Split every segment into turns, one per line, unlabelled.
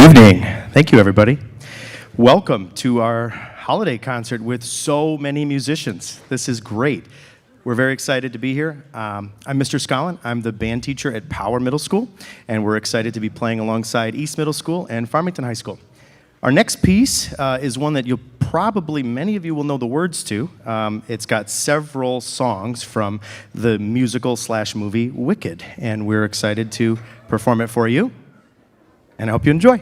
Evening. Thank you, everybody. Welcome to our holiday concert with so many musicians. This is great. We're very excited to be here. I'm Mr. Scollin. I'm the band teacher at Power Middle School, and we're excited to be playing alongside East Middle School and Farmington High School. Our next piece is one that many of you will know the words to. It's got several songs from the musical/movie Wicked, and we're excited to perform it for you, and I hope you enjoy.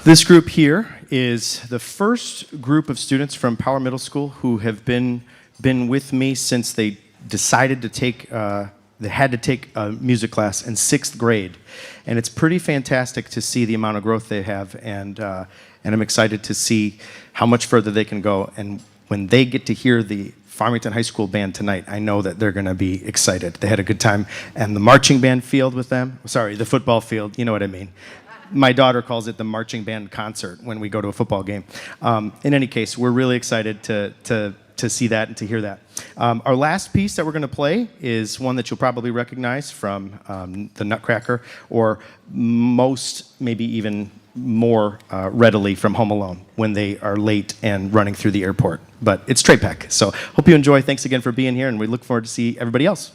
This group here is the first group of students from Power Middle School who have been with me since they decided to take, they had to take a music class in 6th grade. And it's pretty fantastic to see the amount of growth they have, and I'm excited to see how much further they can go. And when they get to hear the Farmington High School band tonight, I know that they're going to be excited. They had a good time. And the marching band field with them, sorry, the football field, you know what I mean. My daughter calls it the marching band concert when we go to a football game. In any case, we're really excited to see that and to hear that. Our last piece that we're going to play is one that you'll probably recognize from the Nutcracker, or most, maybe even more readily from Home Alone, when they are late and running through the airport. But it's Trepak. So hope you enjoy. Thanks again for being here, and we look forward to see everybody else.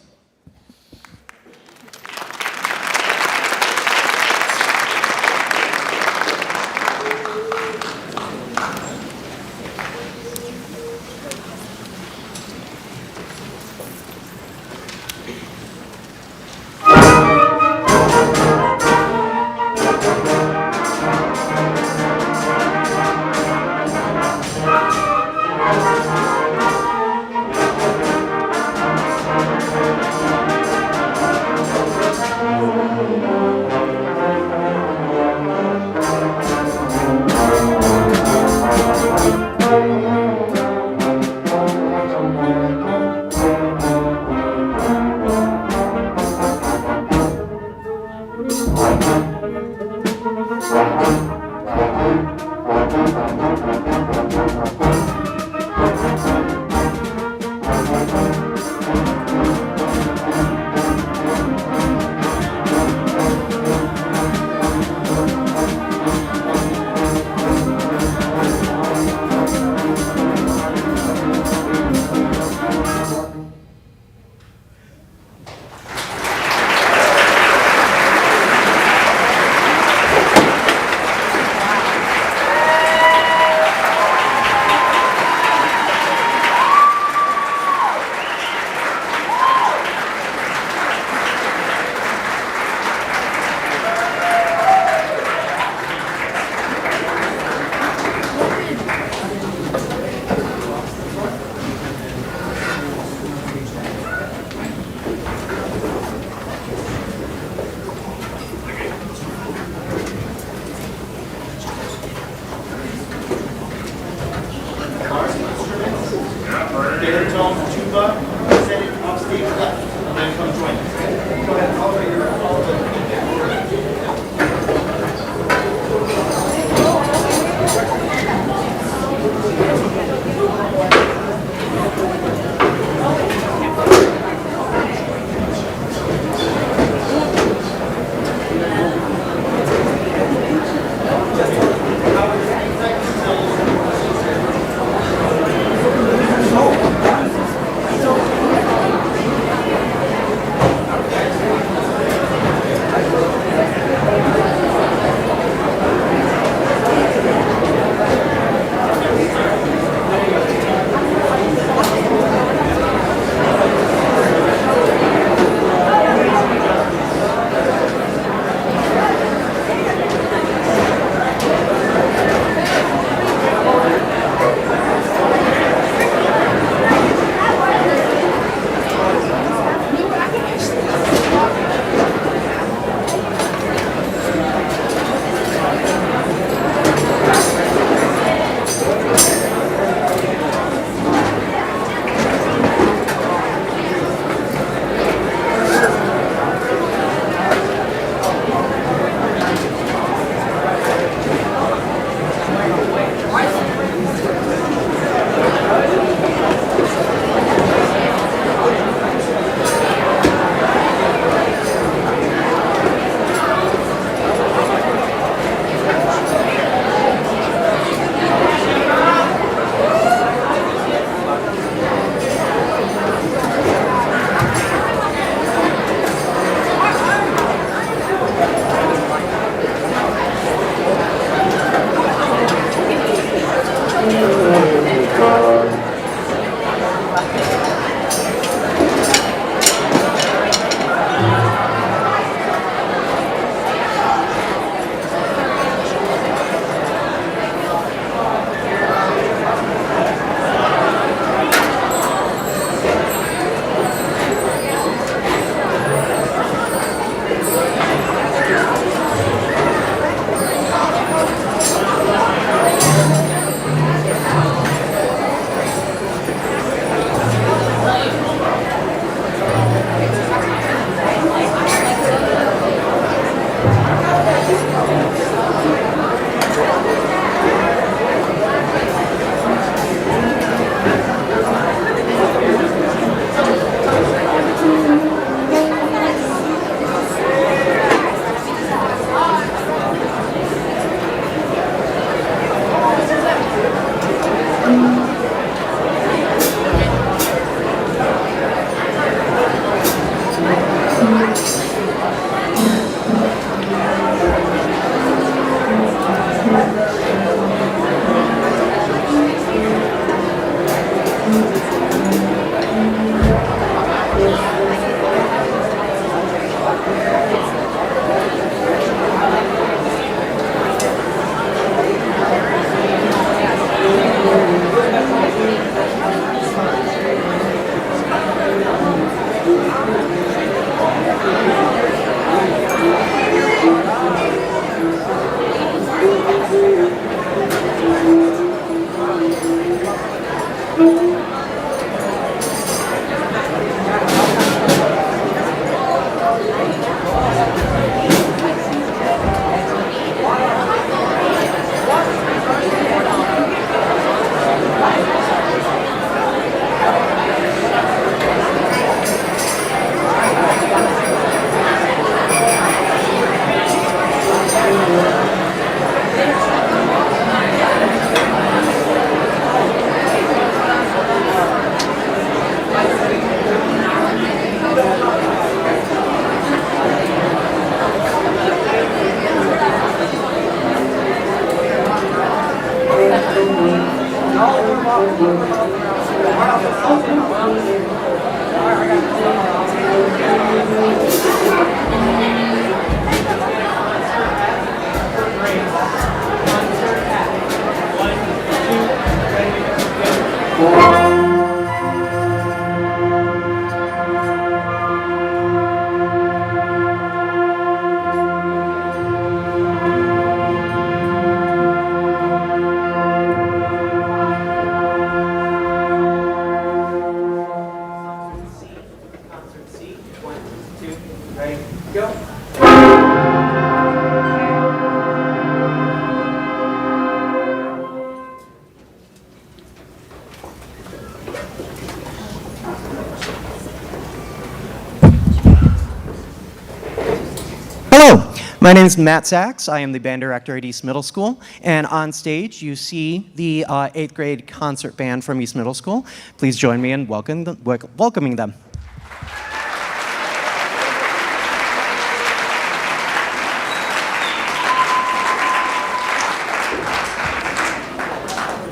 My name is Matt Sachs. I am the band director at East Middle School. And on stage, you see the 8th grade concert band from East Middle School. Please join me in welcoming them.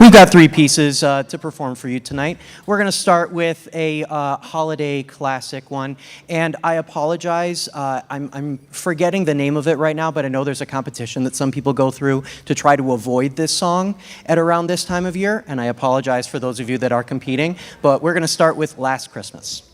We've got 3 pieces to perform for you tonight. We're going to start with a holiday classic one, and I apologize. I'm forgetting the name of it right now, but I know there's a competition that some people go through to try to avoid this song at around this time of year, and I apologize for those of you that are competing, but we're going to start with Last Christmas.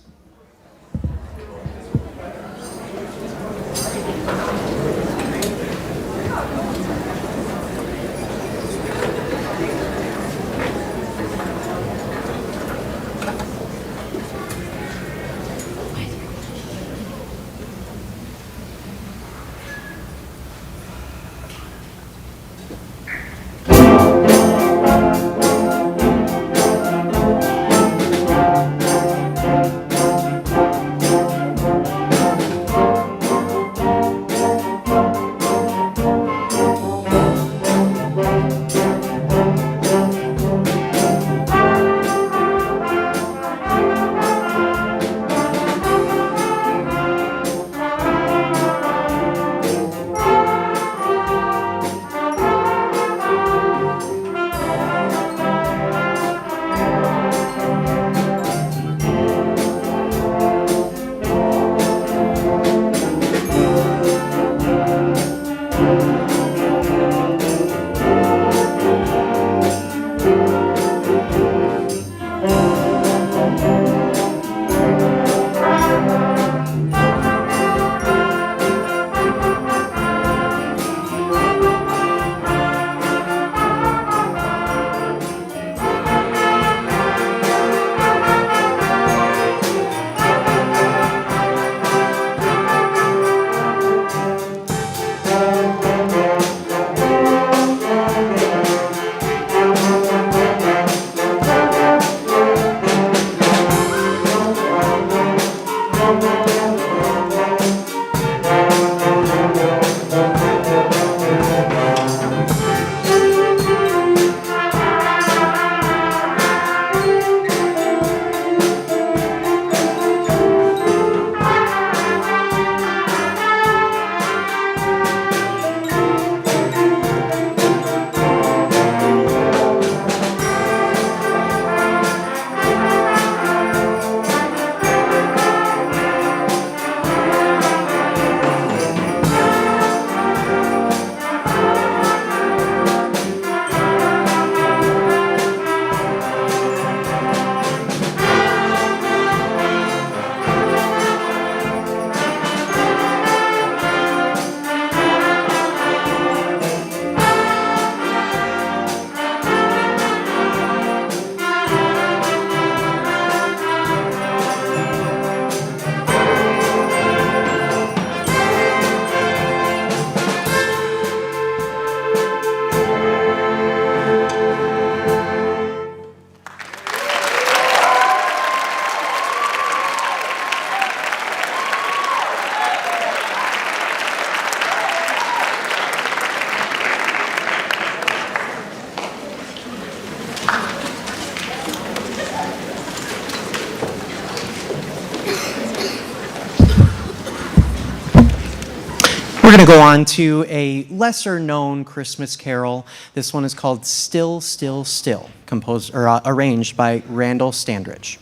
We're going to go on to a lesser-known Christmas carol. This one is called Still, Still, Still, composed or arranged by Randall Standridge.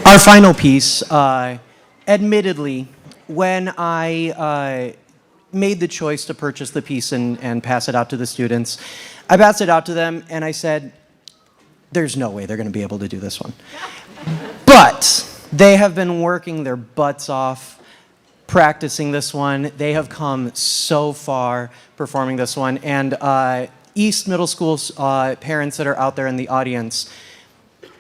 Our final piece, admittedly, when I made the choice to purchase the piece and pass it out to the students, I passed it out to them and I said, there's no way they're going to be able to do this one. But they have been working their butts off practicing this one. They have come so far performing this one. And East Middle School's parents that are out there in the audience,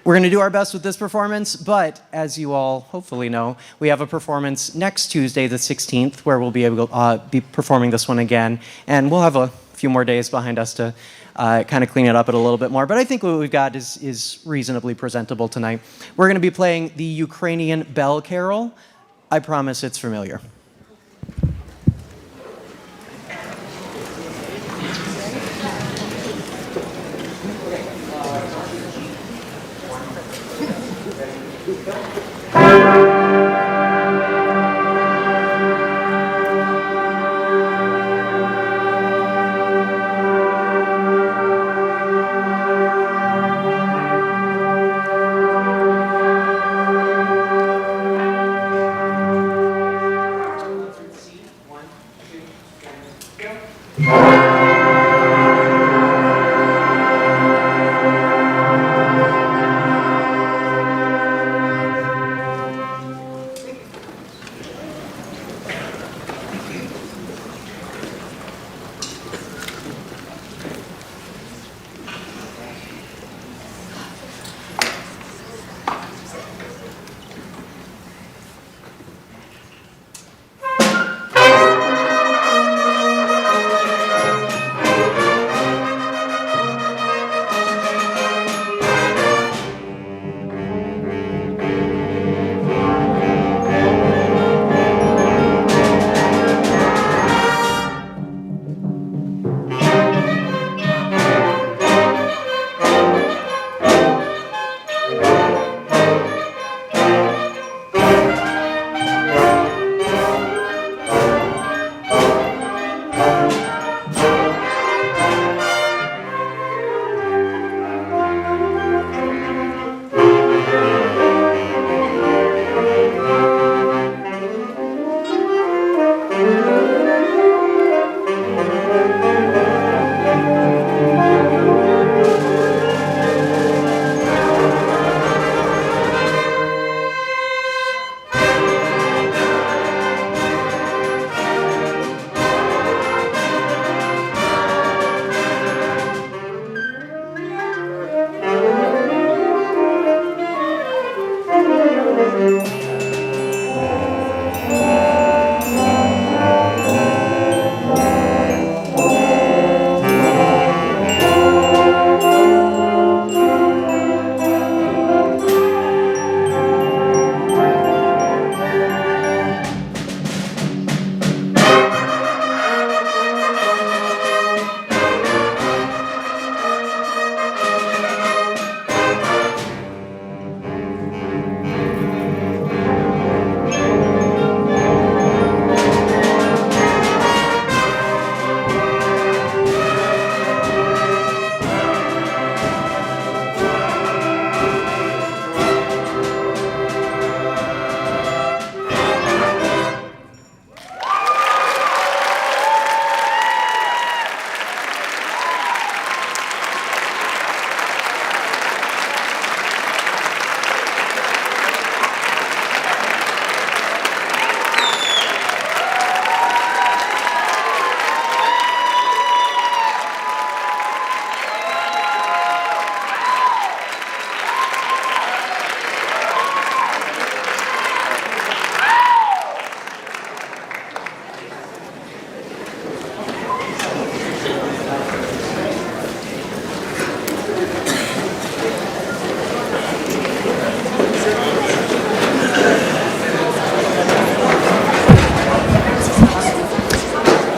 we're going to do our best with this performance, but as you all hopefully know, we have a performance next Tuesday, the 16th, where we'll be able to be performing this one again, and we'll have a few more days behind us to kind of clean it up a little bit more. But I think what we've got is reasonably presentable tonight. We're going to be playing the Ukrainian Bell Carol. I promise it's familiar.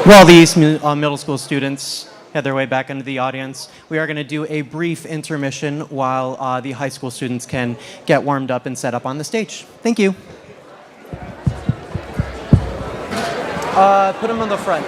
While these middle school students head their way back into the audience, we are going to do a brief intermission while the high school students can get warmed up and set up on the stage. Thank you. Put them on the front.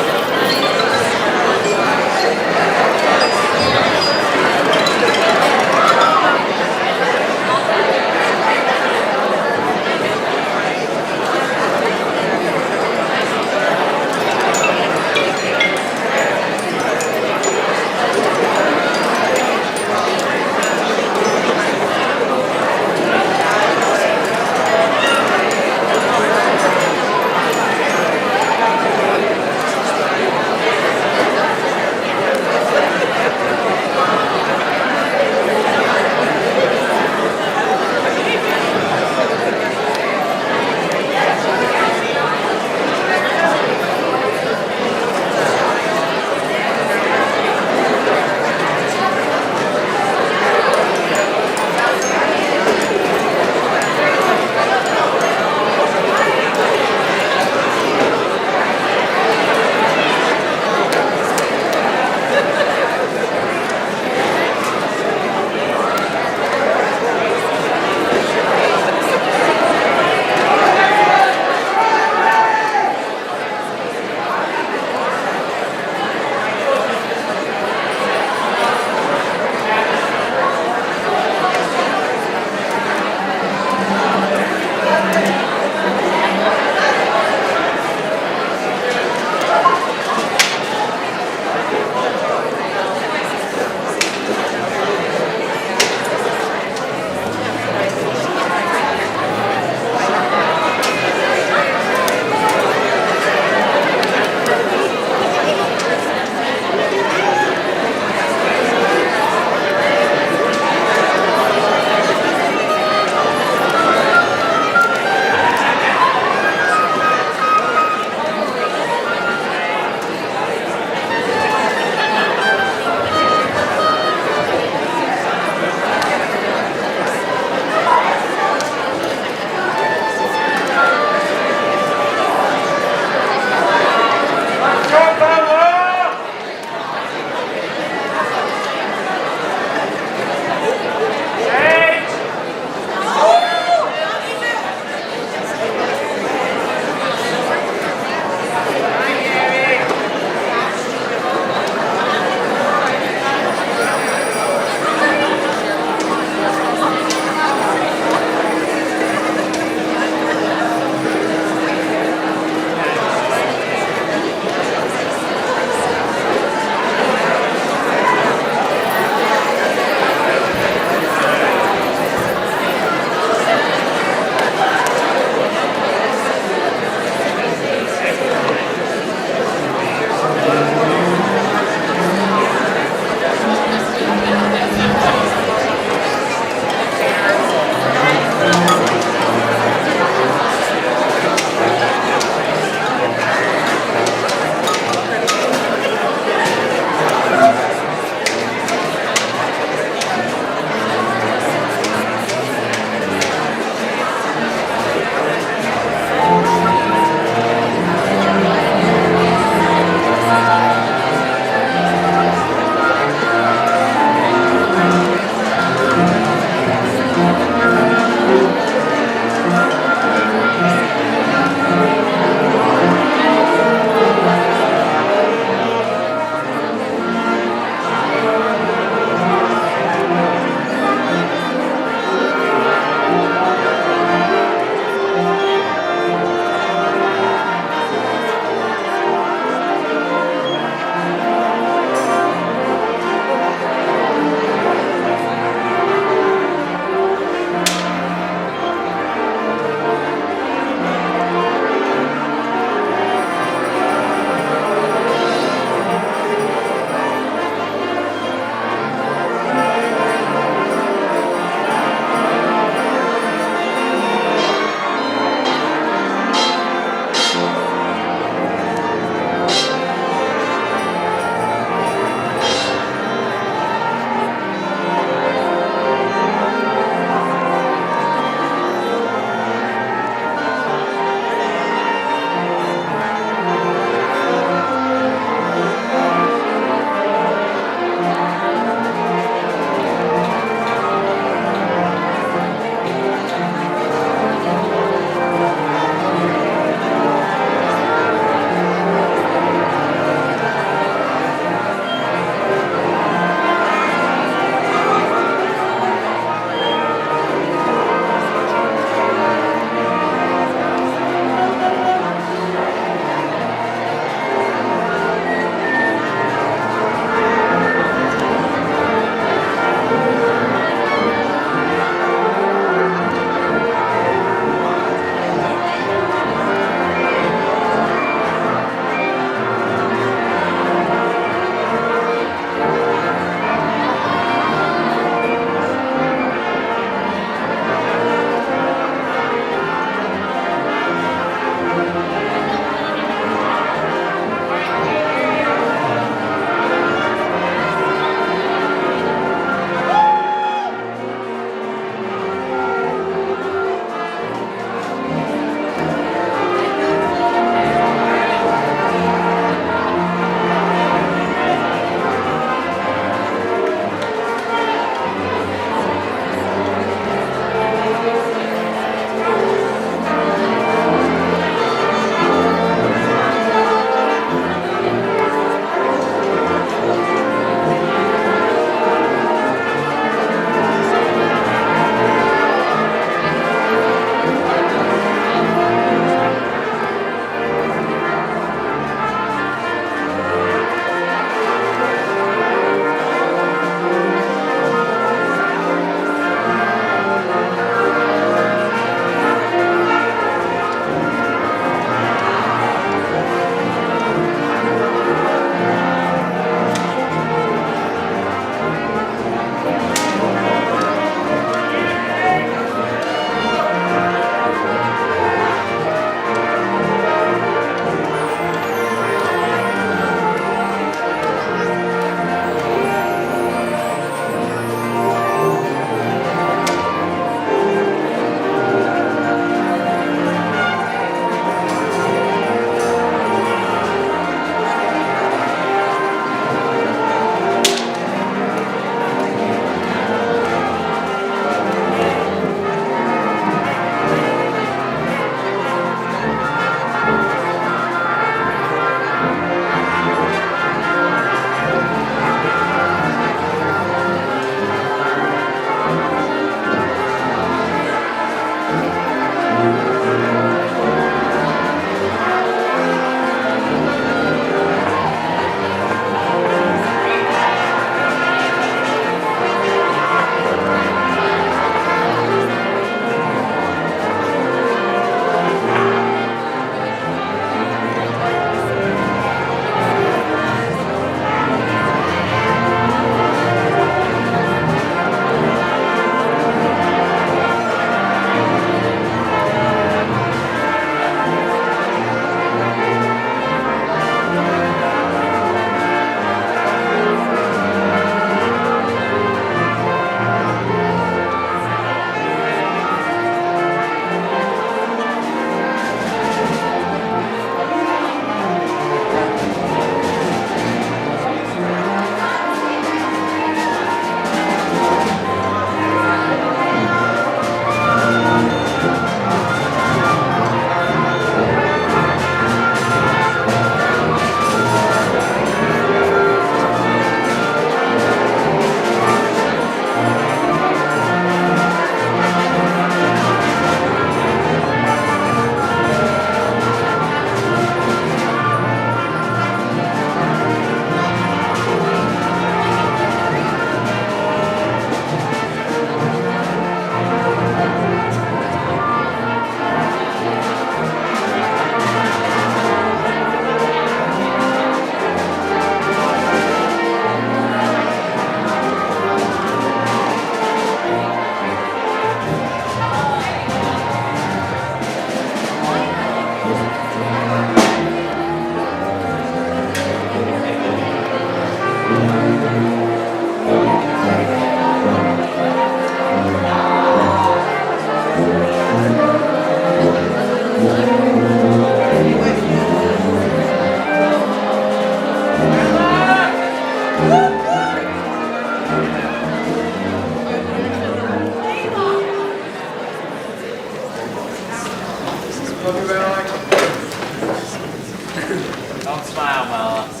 Don't smile, Mala.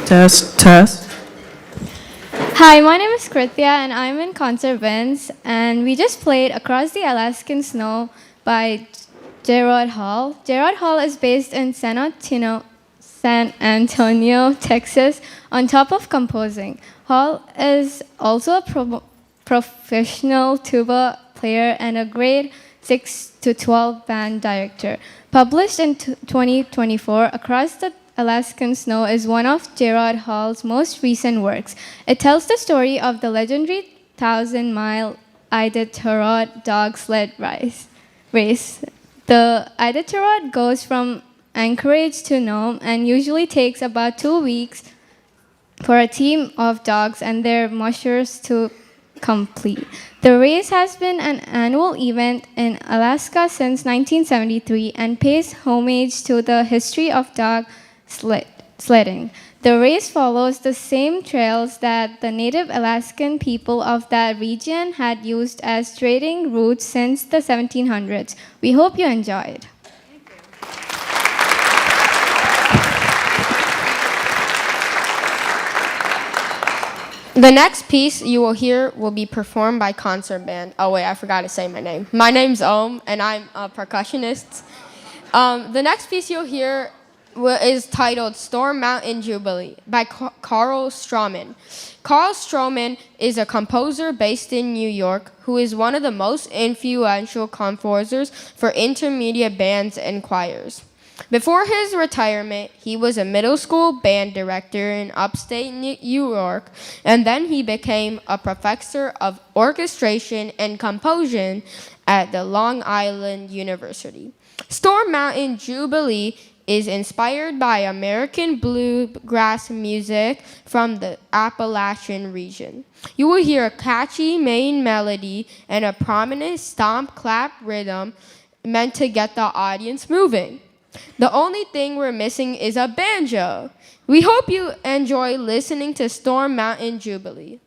Test, test.
Hi, my name is Krithia and I'm in concert bands, and we just played Across the Alaskan Snow by JaRod Hall. JaRod Hall is based in San Antonio, Texas, on top of composing. Hall is also a professional tuba player and a grade 6 to 12 band director. Published in 2024, Across the Alaskan Snow is one of JaRod Hall's most recent works. It tells the story of the legendary 1,000-mile Iditarod dog sled race. The Iditarod goes from Anchorage to Nome and usually takes about 2 weeks for a team of dogs and their mushers to complete. The race has been an annual event in Alaska since 1973 and pays homage to the history of dog sledding. The race follows the same trails that the native Alaskan people of that region had used as trading routes since the 1700s. We hope you enjoyed.
The next piece you will hear will be performed by concert band. Oh wait, I forgot to say my name. My name's Om, and I'm a percussionist. The next piece you'll hear is titled Storm Mountain Jubilee by Carl Strommen. Carl Strommen is a composer based in New York who is one of the most influential composers for intermediate bands and choirs. Before his retirement, he was a middle school band director in upstate New York, and then he became a professor of orchestration and composition at the Long Island University. Storm Mountain Jubilee is inspired by American bluegrass music from the Appalachian region. You will hear a catchy main melody and a prominent stomp-clap rhythm meant to get the audience moving. The only thing we're missing is a banjo. We hope you enjoy listening to Storm Mountain Jubilee.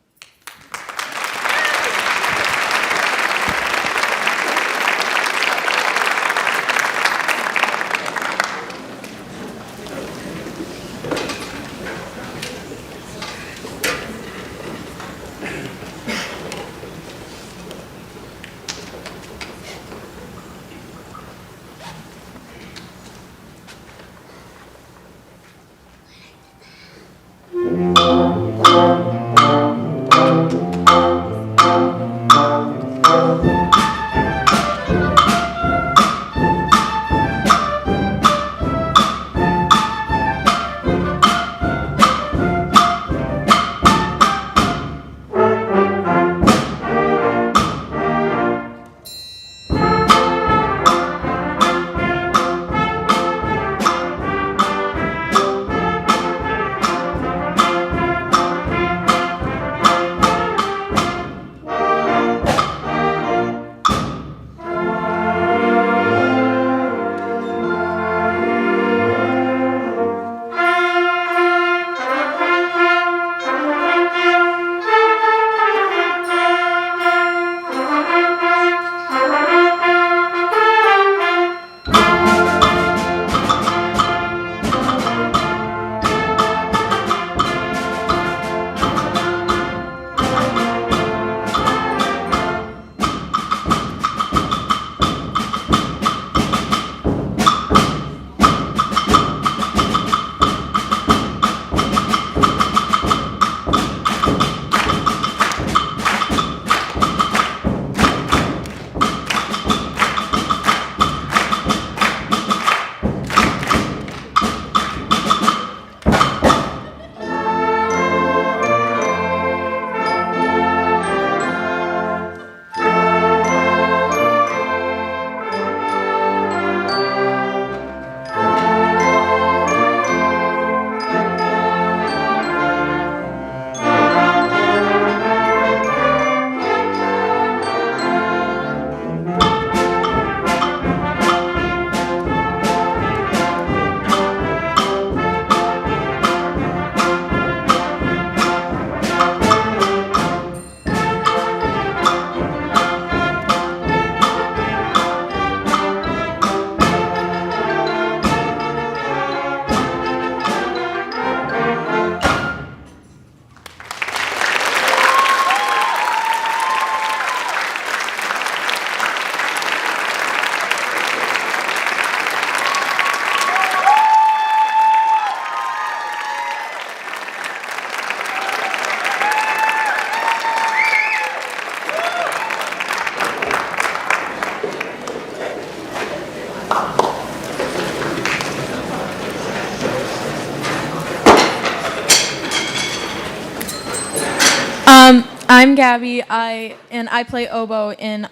I'm Gabby, and I play oboe in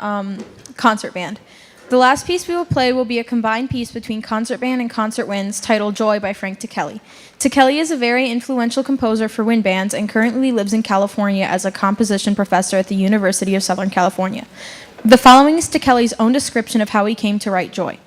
concert band. The last piece we will play will be a combined piece between concert band and concert winds titled Joy by Frank Ticheli. Ticheli is a very influential composer for wind bands and currently lives in California as a composition professor at the University of Southern California. The following is Ticheli's own description of how he came to write Joy.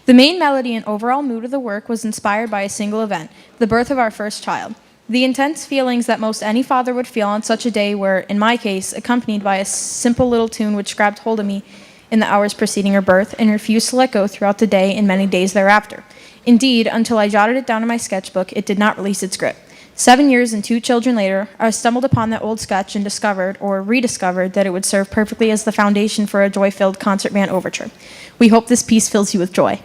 The main melody and overall mood of the work was inspired by a single event, the birth of our first child. The intense feelings that most any father would feel on such a day were, in my case, accompanied by a simple little tune which grabbed hold of me in the hours preceding her birth and refused to let go throughout the day and many days thereafter. Indeed, until I jotted it down in my sketchbook, it did not release its grip. 7 years and 2 children later, I stumbled upon that old sketch and discovered, or rediscovered, that it would serve perfectly as the foundation for a joy-filled concert band overture. We hope this piece fills you with joy.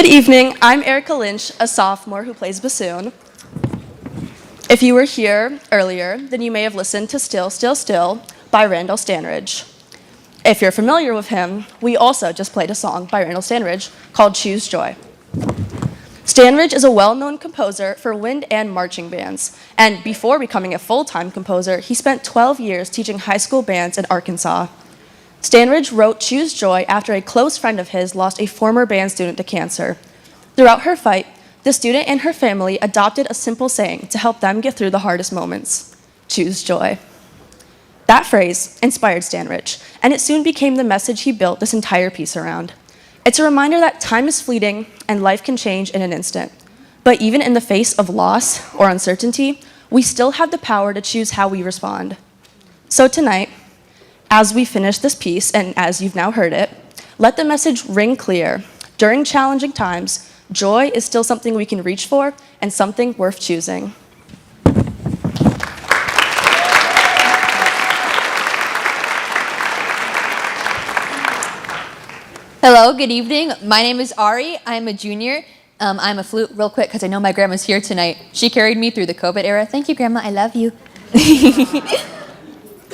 Good evening, I'm Erica Lynch, a sophomore who plays bassoon. If you were here earlier, then you may have listened to Still, Still, Still by Randall Standridge. If you're familiar with him, we also just played a song by Randall Standridge called Choose Joy. Standridge is a well-known composer for wind and marching bands, and before becoming a full-time composer, he spent 12 years teaching high school bands in Arkansas. Standridge wrote Choose Joy after a close friend of his lost a former band student to cancer. Throughout her fight, the student and her family adopted a simple saying to help them get through the hardest moments: choose joy. That phrase inspired Standridge, and it soon became the message he built this entire piece around. It's a reminder that time is fleeting and life can change in an instant. But even in the face of loss or uncertainty, we still have the power to choose how we respond. So tonight, as we finish this piece, and as you've now heard it, let the message ring clear. During challenging times, joy is still something we can reach for and something worth choosing.
Hello, good evening. My name is Ari. I'm a junior. I'm a flute real quick because I know my grandma's here tonight. She carried me through the COVID era. Thank you, Grandma. I love you.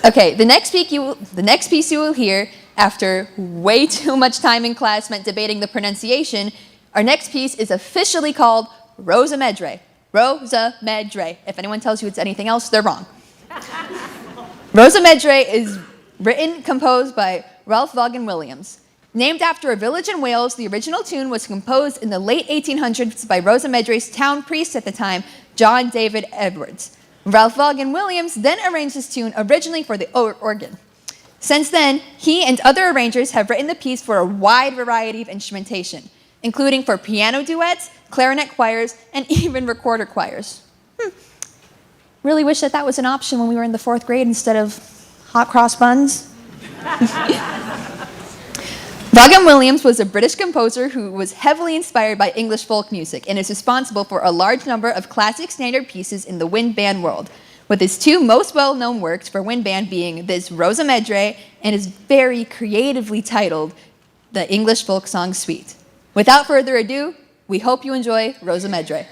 Okay, the next piece you will hear, after way too much time in class spent debating the pronunciation, our next piece is officially called Rosa Medre. Rosa Medre. If anyone tells you it's anything else, they're wrong. Rosa Medre is written, composed by Ralph Vaughan Williams. Named after a village in Wales, the original tune was composed in the late 1800s by Rosa Medre's town priest at the time, John David Edwards. Ralph Vaughan Williams then arranged this tune originally for the organ. Since then, he and other arrangers have written the piece for a wide variety of instrumentation, including for piano duets, clarinet choirs, and even recorder choirs. Really wish that was an option when we were in the 4th grade instead of hot cross buns. Vaughan Williams was a British composer who was heavily inspired by English folk music and is responsible for a large number of classic standard pieces in the wind band world, with his 2 most well-known works for wind band being this Rosa Medre and his very creatively titled The English Folk Song Suite. Without further ado, we hope you enjoy Rosa Medre.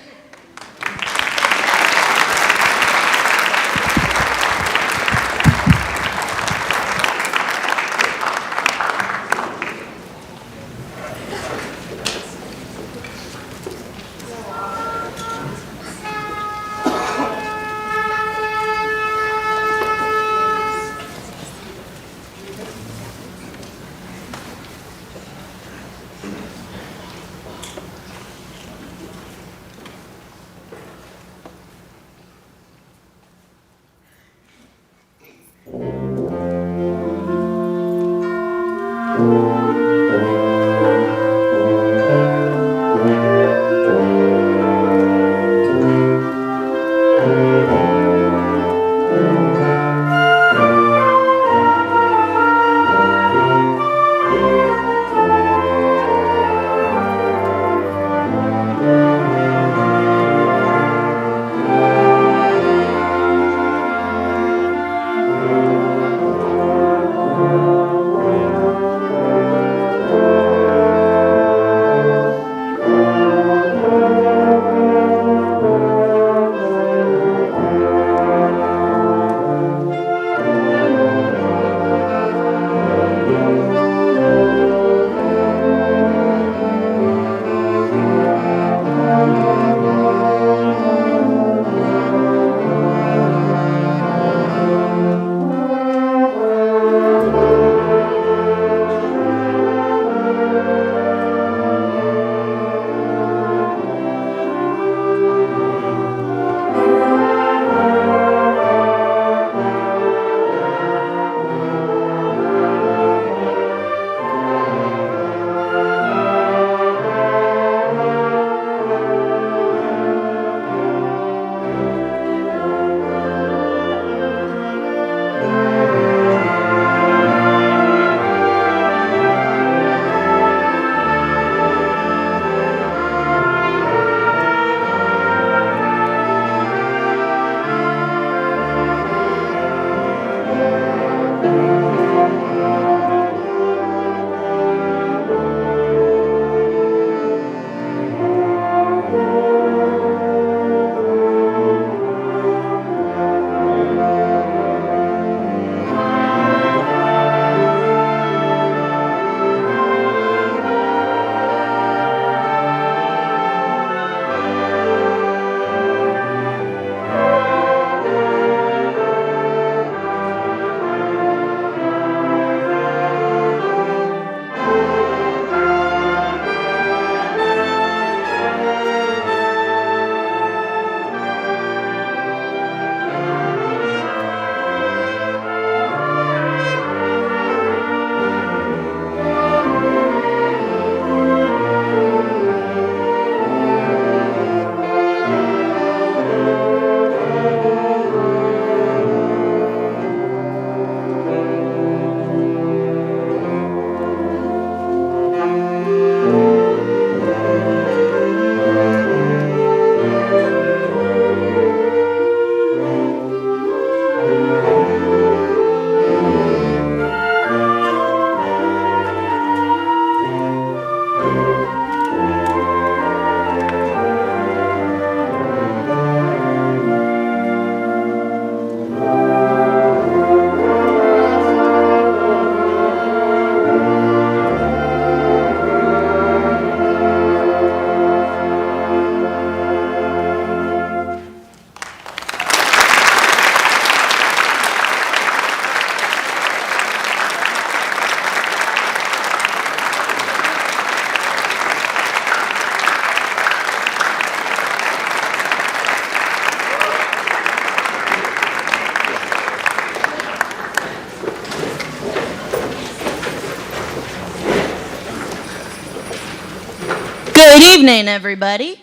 Good evening, everybody.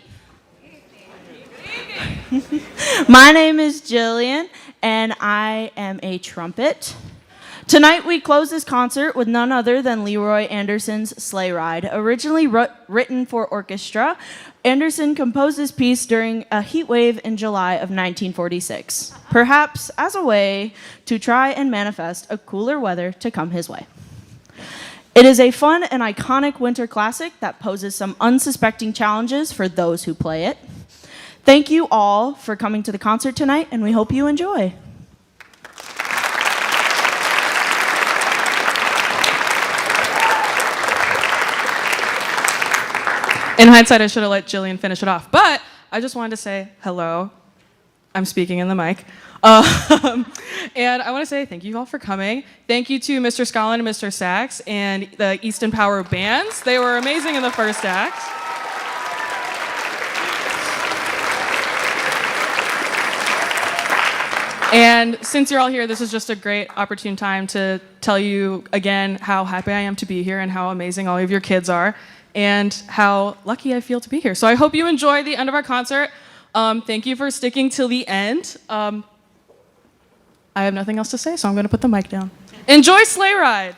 My name is Jillian, and I am a trumpet. Tonight we close this concert with none other than Leroy Anderson's Sleigh Ride. Originally written for orchestra, Anderson composed this piece during a heat wave in July of 1946, perhaps as a way to try and manifest a cooler weather to come his way. It is a fun and iconic winter classic that poses some unsuspecting challenges for those who play it. Thank you all for coming to the concert tonight, and we hope you enjoy.
In hindsight, I should have let Jillian finish it off, but I just wanted to say hello. I'm speaking in the mic. And I want to say thank you all for coming. Thank you to Mr. Scollin and Mr. Sachs and the Easton Power bands. They were amazing in the first act. And since you're all here, this is just a great opportune time to tell you again how happy I am to be here and how amazing all of your kids are and how lucky I feel to be here. So I hope you enjoy the end of our concert. Thank you for sticking till the end. I have nothing else to say, so I'm going to put the mic down. Enjoy Sleigh Ride.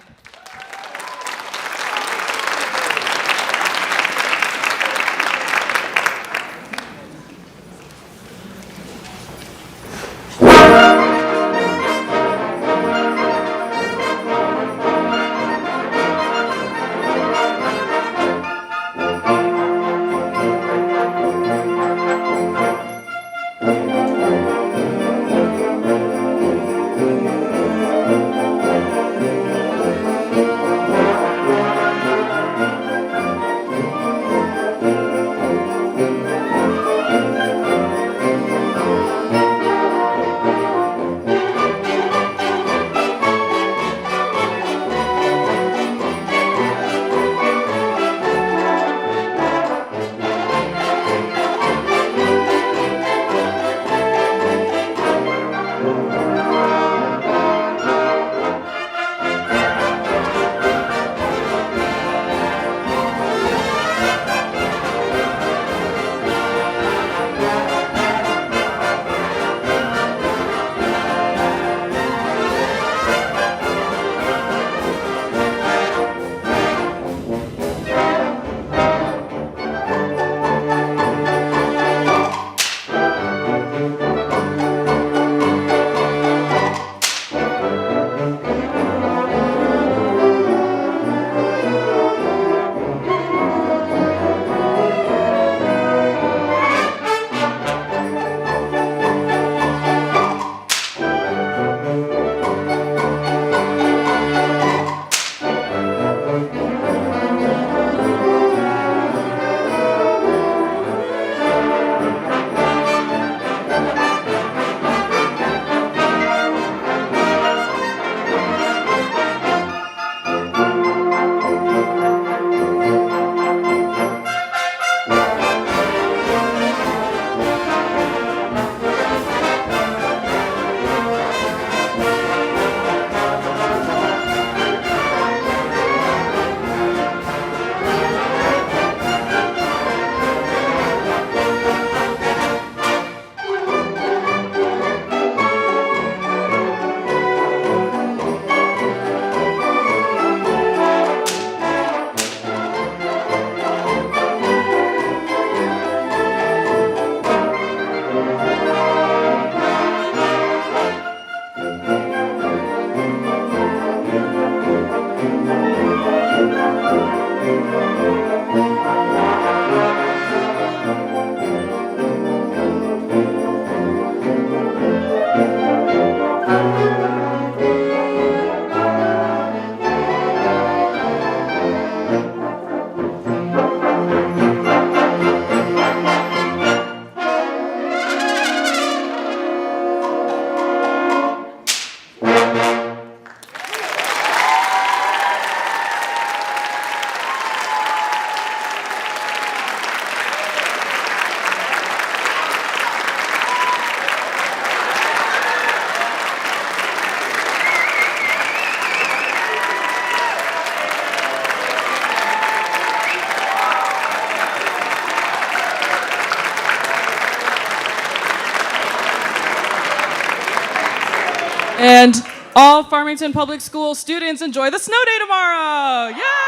And all Farmington Public School students enjoy the snow day tomorrow. Yay!